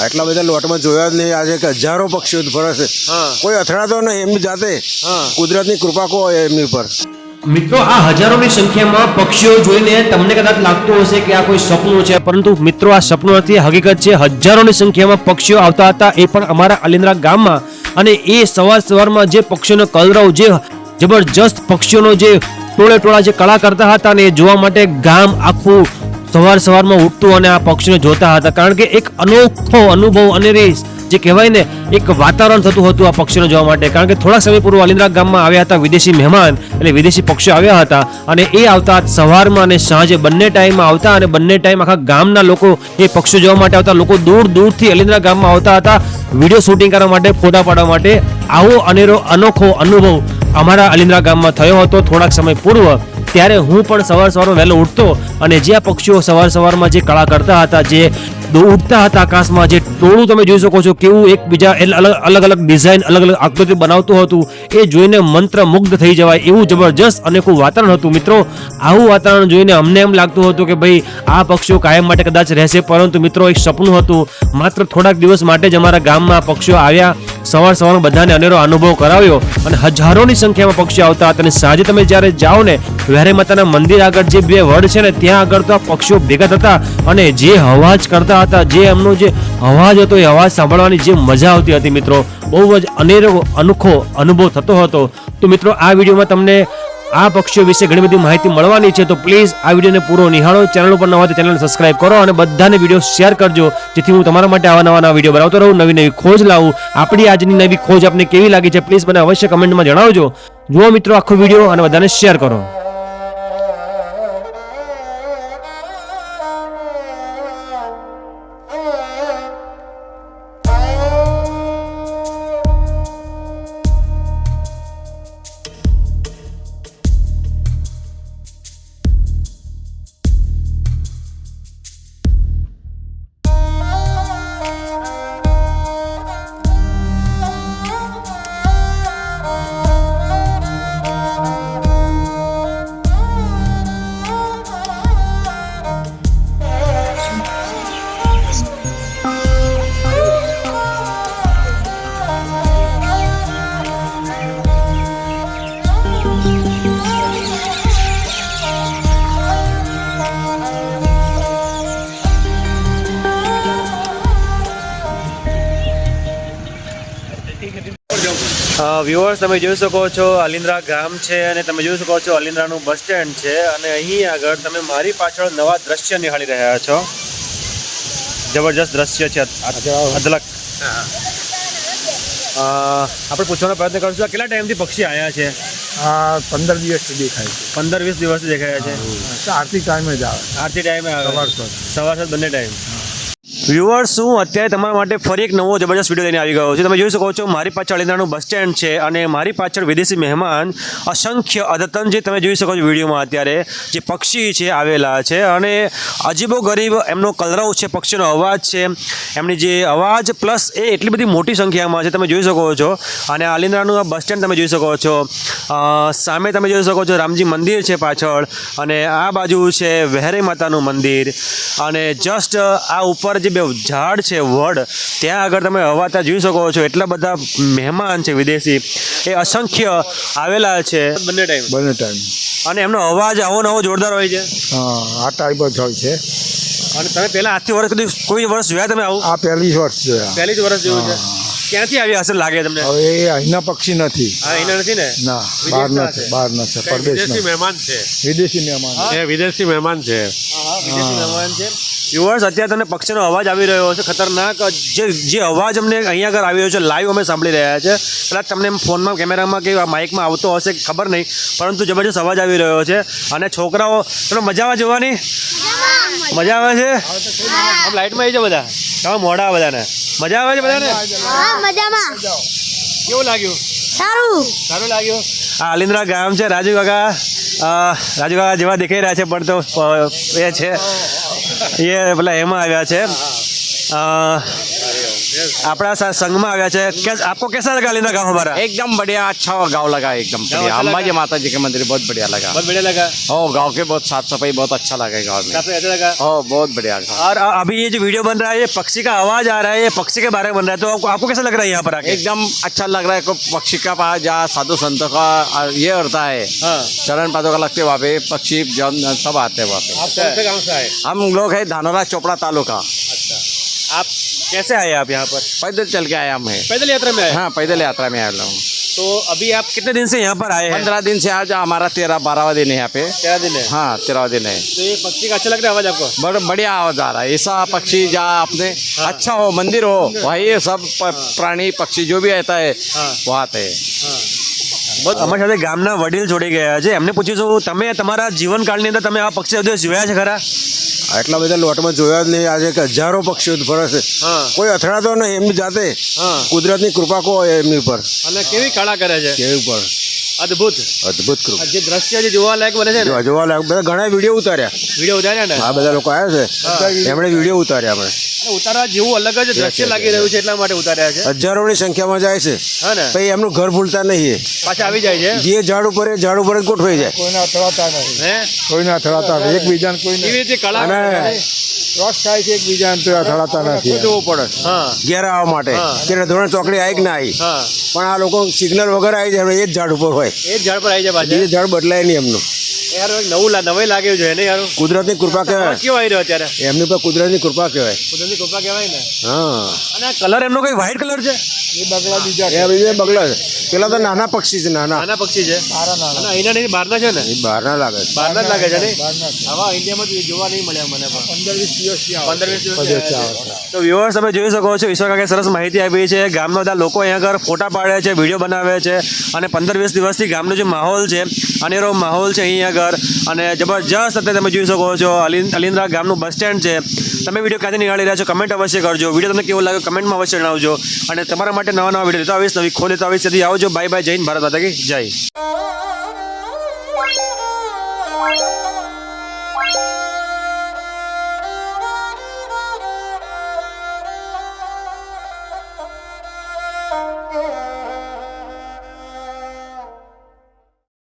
એટલા બધા લોટમાં જોયા જ નહીં. આજે કે હજારો પક્ષીઓ ફરે છે, કોઈ અથડાતો નહીં. એમની જાતે કુદરતની કૃપા કો હોય એમની ઉપર. મિત્રો આ હજારોની સંખ્યામાં પક્ષીઓ જોઈને તમને કદાચ લાગતું હશે કે આ કોઈ સપનું છે, પરંતુ મિત્રો આ સપનું નથી, હકીકત છે. હજારોની સંખ્યામાં પક્ષીઓ આવતા હતા, એ પણ અમારા અલિન્દ્રા ગામમાં. અને એ સવારમાં જે પક્ષીઓનો કલરવ, જે જબરજસ્ત પક્ષીઓનો જે ટોળા જે કળા કરતા હતા, ને એ જોવા માટે ગામ આખું સવારમાં ઉઠતું અને આ પક્ષીને જોતા હતા. કારણ કે એક અનોખો અનુભવ અને જે કહેવાય ને એક વાતાવરણ થતું હતું આ પક્ષીને જોવા માટે. કારણ કે થોડા સમય પૂર્વે અલિન્દ્રા ગામમાં આવ્યા હતા વિદેશી મહેમાન, એટલે વિદેશી પક્ષીઓ આવ્યા હતા, અને એ આવતા સવારમાં અને સાંજે બંને ટાઈમમાં આવતા, અને બંને ટાઈમ આખા ગામના લોકો એ પક્ષીઓ જોવા માટે આવતા. લોકો દૂર દૂરથી અલિન્દ્રા ગામમાં આવતા હતા વિડીયો શૂટિંગ કરવા માટે, ફોટા પાડવા માટે. આવો અનોખો અનુભવ અમારા અલિન્દ્રા ગામમાં થયો હતો થોડાક સમય પૂર્વ. ત્યારે હું પણ સવારમાં વહેલો ઉઠતો, અને જે આ પક્ષીઓ સવારમાં જે કળા કરતા હતા, જે ઉડતા હતા આકાશમાં, જે ટોળું તમે જોઈ શકો છો કેવું એકબીજા અલગ અલગ ડિઝાઇન, અલગ અલગ આકૃતિ બનાવતું હતું, એ જોઈને મંત્ર મુગ્ધ થઈ જવાય એવું જબરજસ્ત અનેકું વાતાવરણ હતું. મિત્રો આવું વાતાવરણ જોઈને અમને એમ લાગતું હતું કે ભાઈ આ પક્ષીઓ કાયમ માટે કદાચ રહેશે, પરંતુ મિત્રો એક સપનું હતું. માત્ર થોડાક દિવસ માટે જ અમારા ગામમાં પક્ષીઓ આવ્યા, સવારમાં બધાને અનેરો અનુભવ કરાવ્યો, અને હજારોની સંખ્યામાં પક્ષીઓ આવતા હતા. અને સાંજે તમે જ્યારે જાઓ ને વ્યારે માતાના મંદિર આગળ જે બે વડ છે ને, ત્યાં આગળ તો આ પક્ષીઓ ભેગા થતા, અને જે અવાજ કરતા હતા, જે એમનો જે અવાજ હતો, એ અવાજ સાંભળવાની જે મજા આવતી હતી મિત્રો, બહુ જ અનોખો અનુભવ થતો હતો. તો મિત્રો આ વિડીયોમાં તમને આ પક્ષીઓ વિશે ઘણી બધી માહિતી મળવાની છે, તો પ્લીઝ આ વિડીયોને પૂરો નિહાળો. ચેનલ ઉપર નવા તો ચેનલને સબસ્ક્રાઇબ કરો, અને બધાને વિડીયો શેર કરજો, જેથી હું તમારા માટે આવા નવા વિડીયો બનાવતો રહું, નવી ખોજ લાવું. આપણી આજની નવી ખોજ આપને કેવી લાગી છે પ્લીઝ મને અવશ્ય કમેન્ટમાં જણાવજો. જુઓ મિત્રો આખો વિડીયો અને બધાને શેર કરો. વ્યુઅર્સ, તમે જોઈ શકો છો અલિન્દ્રા ગામ છે, અને તમે જોઈ શકો છો અલિન્દ્રાનું બસ સ્ટેન્ડ છે, અને અહીં આગળ તમે મારી પાછળ નવા દ્રશ્ય નિહાળી રહ્યા છો. જબરજસ્ત દ્રશ્ય છે, અદલક. આપણે પૂછવાનો પ્રયત્ન કરશું કેટલા ટાઈમથી પક્ષી આવ્યા છે? 15 દિવસથી દેખાય છે. 15-20 દિવસથી દેખાયા છે. આરતી ટાઈમે જ આવે. આરતી ટાઈમે આવે, સવાર બંને ટાઈમ. વ્યુઅર્સ, હું અત્યારે તમારા માટે ફરી એક નવો જબરજસ્ત વિડીયો લઈને આવી ગયો છું. તમે જોઈ શકો છો મારી પાછળ અલિન્દ્રાનું બસ સ્ટેન્ડ છે, અને મારી પાછળ વિદેશી મહેમાન અસંખ્ય અદ્યતન જે તમે જોઈ શકો છો વિડીયોમાં અત્યારે જે પક્ષી છે આવેલા છે, અને અજીબો ગરીબ એમનો કલરવ છે, પક્ષીનો અવાજ છે, એમની જે અવાજ પ્લસ એ એટલી બધી મોટી સંખ્યામાં છે તમે જોઈ શકો છો. અને અલિન્દ્રાનું આ બસ સ્ટેન્ડ તમે જોઈ શકો છો. સામે તમે જોઈ શકો છો રામજી મંદિર છે પાછળ, અને આ બાજુ છે વહેરે માતાનું મંદિર, અને જસ્ટ આ ઉપર જે બે ઝાડ છે વડ, ત્યાં આગળ તમે હવાતા જોઈ શકો છો. એટલા બધા મહેમાન છે વિદેશી, એ અસંખ્ય આવેલા છે બંને ટાઈમ, અને એમનો અવાજ આવો નવો જોરદાર હોય છે. આ ટાઈપ જ હોય છે. અને તમે પહેલા આજથી વર્ષ કદી કોઈ વર્ષ જોયા તમે આવું? આ પહેલી જ વર્ષ જોયા. પહેલી જ વર્ષ જેવું છે. ક્યાંથી આવ્યા હશે લાગે તમને? હવે એ અહીંના પક્ષી નથી. અહીંના નથી ને? ના, બહાર નથી, બહાર નથી, પરદેશી મહેમાન છે. વિદેશી મહેમાન છે. વિદેશી મહેમાન છે. વ્યુઅર્સ, અત્યારે તમને પક્ષીનો અવાજ આવી રહ્યો છે ખતરનાક. જે અવાજ અમને અહીંયા આગળ આવી રહ્યો છે, લાઈવ અમે સાંભળી રહ્યા છે. કદાચ તમને ફોનમાં, કેમેરામાં કે માઇકમાં આવતો હશે ખબર નહીં, પરંતુ જબરજસ્ત અવાજ આવી રહ્યો છે. અને છોકરાઓ, તમે મજા આવે જોવાની? મજા આવે છે? આમ લાઇટમાં આવી જાય બધા, તમે મોડા બધાને મજા આવે છે બધાને? કેવું લાગ્યું? સારું લાગ્યું. આ અલિન્દ્રા ગામ છે. રાજુ કાકા જેવા દેખાઈ રહ્યા છે, પણ તો એ છે એ પેલા એમાં આવ્યા છે. આપણા સંઘમાં આવ્યા છે આપકો कैसा लगा अलिंद्रा गाँव हमारा एकदम बढ़िया अच्छा गाँव लगा एकदम बढ़िया अच्छा अम्बा लगा? जी माता जी के मंदिर बहुत बढ़िया लगा बहुत बढ़िया लगा ओ गाँव के बहुत साफ सफाई बहुत अच्छा लगा गाँव में काफी अच्छा लगा ओ बहुत बढ़िया गाँव। और अभी ये जो वीडियो बन रहा है ये पक्षी का आवाज आ रहा है ये पक्षी के बारे में बन रहा है तो आपको कैसा लग रहा है यहाँ पर आके एकदम अच्छा लग रहा है को पक्षी का पास जहाँ साधु संतों का ये होता है हाँ चरण पादों का लगते वहाँ पे पक्षी जन सब आते हैं वहाँ पे आप कौन से गाँव से आए हम लोग हैं धानोरा चोपड़ा तालुका अच्छा आप कैसे आए आप यहाँ पर पैदल चल के आए हम हैं पैदल यात्रा में आए हाँ पैदल यात्रा में आए लोग तो अभी आप कितने दिन से यहाँ पर आए हैं 15 दिन से आज हमारा 13-12वां दिन है यहाँ पे 13 दिन है हाँ 13वां दिन है तो ये पक्षी का अच्छा लग रहा है आवाज आपको बढ़िया आवाज आ रहा है ऐसा पक्षी जहाँ अपने अच्छा हो मंदिर हो वही ये सब प्राणी पक्षी जो भी आता है हाँ। वो आते हैं અમારી સાથે ગામના વડીલ જોડી ગયા છે એમને પૂછ્યું તમે તમારા જીવનકાળની અંદર તમે આ પક્ષી દિવસ જોયા છે ખરા આટલા બધા લોટમાં જોયા જ નહીં આજે હજારો પક્ષીઓ ફરે છે હા કોઈ અથડાતો નહીં એમની જાતે હા કુદરતની કૃપા કહો એમની પર અને કેવી કળા કરે છે કેવી પર અદ્ભુત અદ્ભુત કૃપા જે દ્રશ્ય જે જોવા લાયક બને છે ને જોવા લાગ બધા ઘણા વિડીયો ઉતાર્યા વિડીયો ઉતાર્યા ને આ બધા લોકો આવ્યા છે એમણે વિડીયો ઉતાર્યા આપણે અને ઉતારવા જેવું અલગ જ દ્રશ્ય લાગી રહ્યું છે એટલા માટે ઉતાર્યા છે હજારોની સંખ્યામાં જાય છે હા ને પછી એમનું ઘર ભૂલતા નહીં એ. પાછા આવી જાય છે જે ઝાડ ઉપર એ ઝાડ ઉપર જ ગોઠવાઈ જાય કોઈને અથડાતા નહીં હે કોઈને અથડાતા નહીં એકબીજાને કોઈને કેવી રીતે કળા અને કરે છે? ક્રોસ થાય છે એકબીજાને તો અથડાતા નથી જોવું પડે હા ઘેર આવવા માટે હા. કે ધોરણ ચોકડી આવી કે ના આવી હા પણ આ લોકો સિગ્નલ વગર આવી જાય એ જ ઝાડ ઉપર હોય એ જ ઝાડ પર આવી જાય પાછા બીજું ઝાડ બદલાય નહીં એમનું યાર એક નવાઈ લાગ્યું છે ને યાર કુદરતની કૃપા અવાજ કહેવાય કેવો આવી રહ્યો અત્યારે એમની પર કુદરતની કૃપા કહેવાય કુદરતની કૃપા કહેવાય ને હા અને આ કલર એમનો કઈ વ્હાઈટ કલર છે એ બગલા બીજા એ બીજે બગલા છે પેલા તો નાના પક્ષી છે નાના નાના પક્ષી છે સારા નાના અને અહીંના નહીં બહારના છે ને એ બહાર ના લાગે છે. બહારના જ લાગે છે ને બહારના છે. આવા ઇન્ડિયામાં તો જોવા નહીં મળ્યા મને પણ 15-20 દિવસથી આવે 15-20 દિવસ પદ્ધતિ આવે છે. તો વ્યુઅર્સ તમે જોઈ શકો છો ઈશ્વર કાકાએ સરસ માહિતી આપી છે ગામના બધા લોકો અહીંયા આગળ ફોટા પાડે છે વિડીયો બનાવે છે અને 15-20 દિવસથી ગામનો જે માહોલ છે અનેરો માહોલ છે અહીં આગળ અને જબરજસ્ત અત્યારે તમે જોઈ શકો છો અલિન્દ્રા ગામનું બસ સ્ટેન્ડ છે તમે વિડીયો ક્યાંથી નિહાળી રહ્યા છો કમેન્ટ અવશ્ય કરજો વિડીયો તમને કેવો લાગ્યો કમેન્ટમાં અવશ્ય જણાવજો અને તમારા માટે નવા નવા વિડીયો લેતો આવીશ નવી ખોલ લેતો આવીશ તેથી આવજો બાય બાય જય હિન્દ ભારત માતા કી જય Oh